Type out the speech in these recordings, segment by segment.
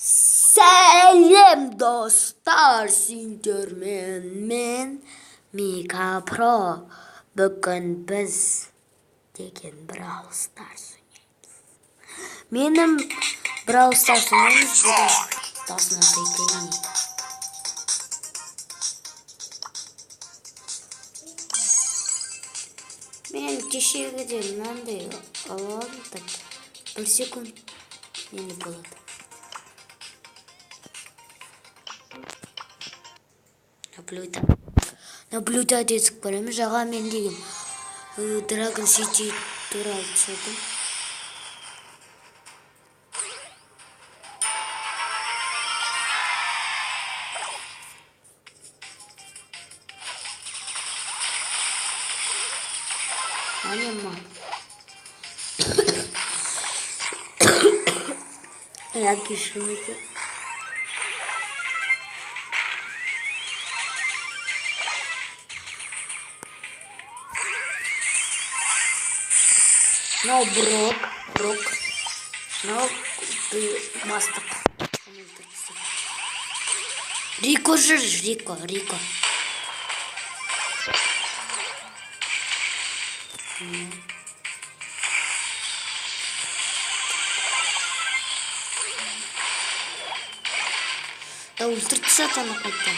Сәлем достар, сендермен мен Мика Про. Бүгін біз деген Brawl Stars ойнаймыз. Менің Brawl Stars ойнаймыз бүгін. Досына текейін. Мен кешегіден мынандай аламын так. 1 секунд енді болады. Наблюдать етіп көреміз. Жаға мен деген Dragon City туралы түсірдім. Анема. Я кишмите. No Brock. No Master. Рико же, Рико. Да ультра там какой-то.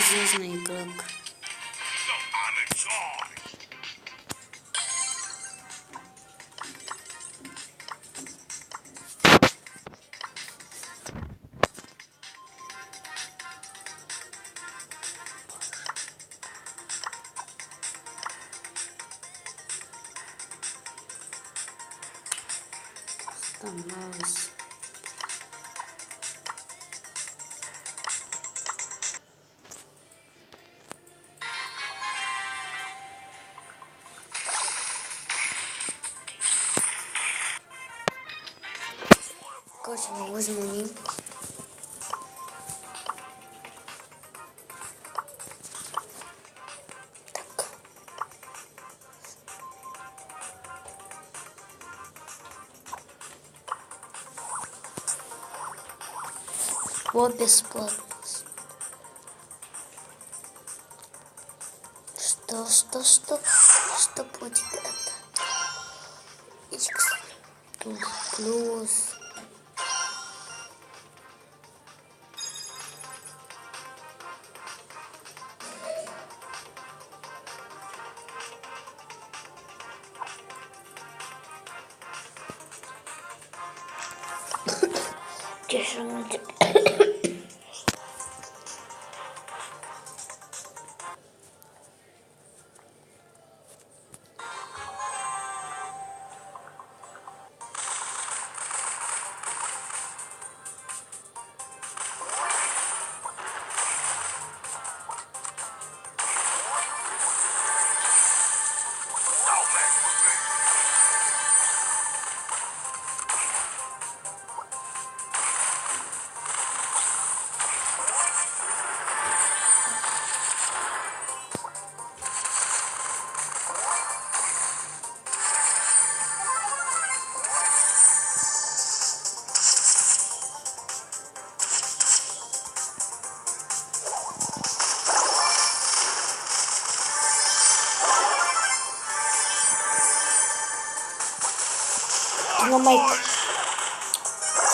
Звездный игрок. Остановись. Короче, мы возьмем. Так. Вот бесплатно. Что будет это? X плюс.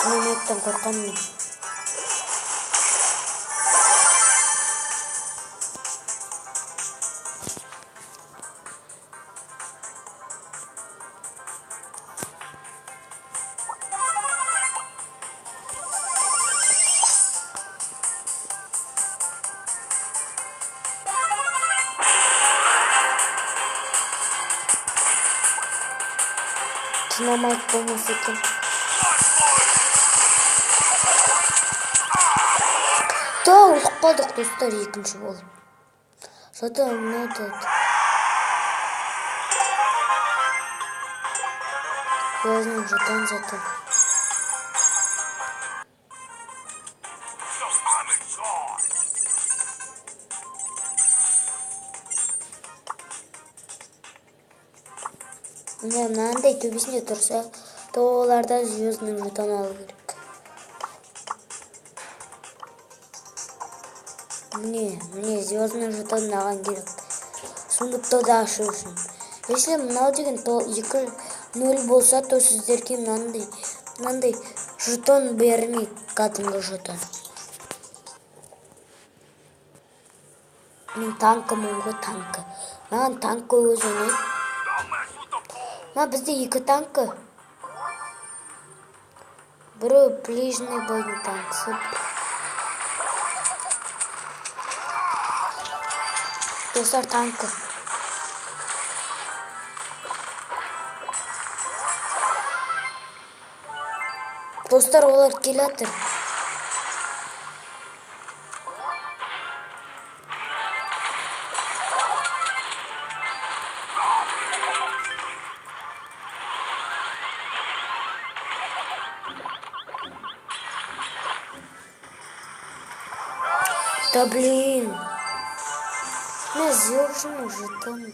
Динамайттан қорқамын. Динамайт болмаса екен. Ұлып қалдық достар, екінші болып. Зато ұнады. Өзінің жұтан заты. Міне мынандай төбесінде тұрса, тоғаларда звездный жетон алу керек. Міне звездный жетон маған керек. Сундуктарды ашу үшін. Если мынау деген 2-0 болса, то сіздерге мынандай жетон бермейді, кәдімгі жетон. Мен танкымын ғой, танкі. Маған танкі өзі ұнайды. Бізде 2 танкі. Бірі ближний бойдың танкісі. Достар, танкі. Достар, олар келатыр. Да блин. Не звездный жетон.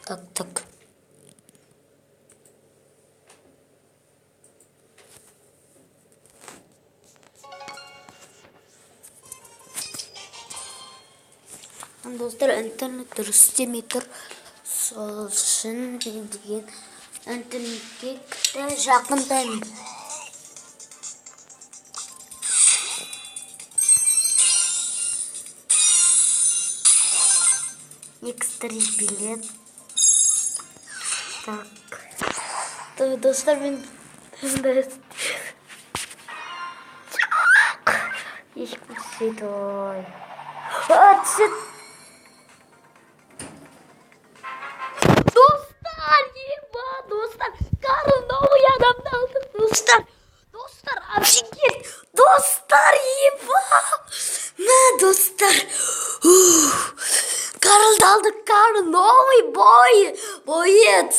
Так. Достар, интернет дұрыс істемей тұр. Сол үшін деген интернетке жақындаймын. Экстри билет. Так. Достар, мен ешкім түседі ой. Түседі. Достар, Карл новый адамды алды. Достар, офигеть. Достар, достар. Карлды алды, Карл новый боец.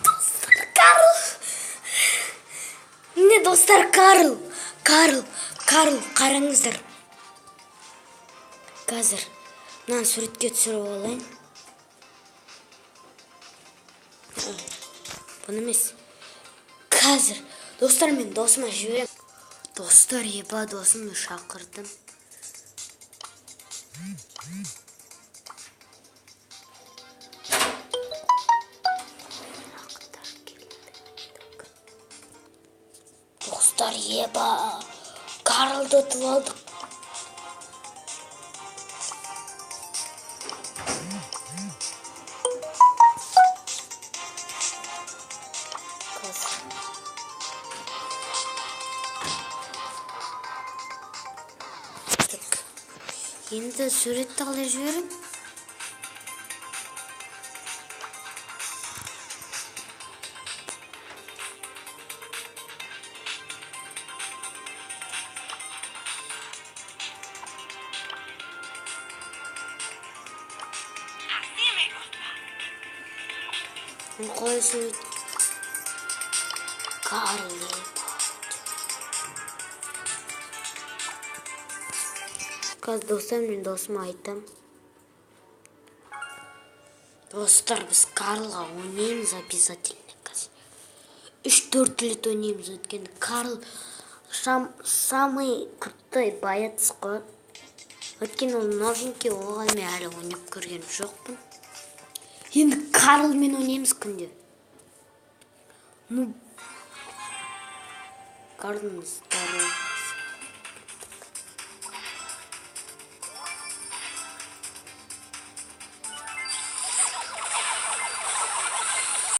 Достар, Карл. Не, достар, Карл, қараңыздар. Қазір мынаны суретке түсіріп алайын. Бұны емес. Қазір достар, мен досыма жіберем. Достар, досымды шақырдым. Достар, Карлды ұтып алдық. Енді суретті қалай жіберем? Қалай сурет? Карл. Қазір достар, мен досыма айтам. Достар, біз Карлға ойнаймыз обязательно қазір. 3-4 рет ойнаймыз, өткенде Карл самый крутой боец қой. Өткен ол новенький, оған мен әлі ойнап көрген жоқпын. Енді Карлмен ойнаймыз күнде. Ну, Карлның старый.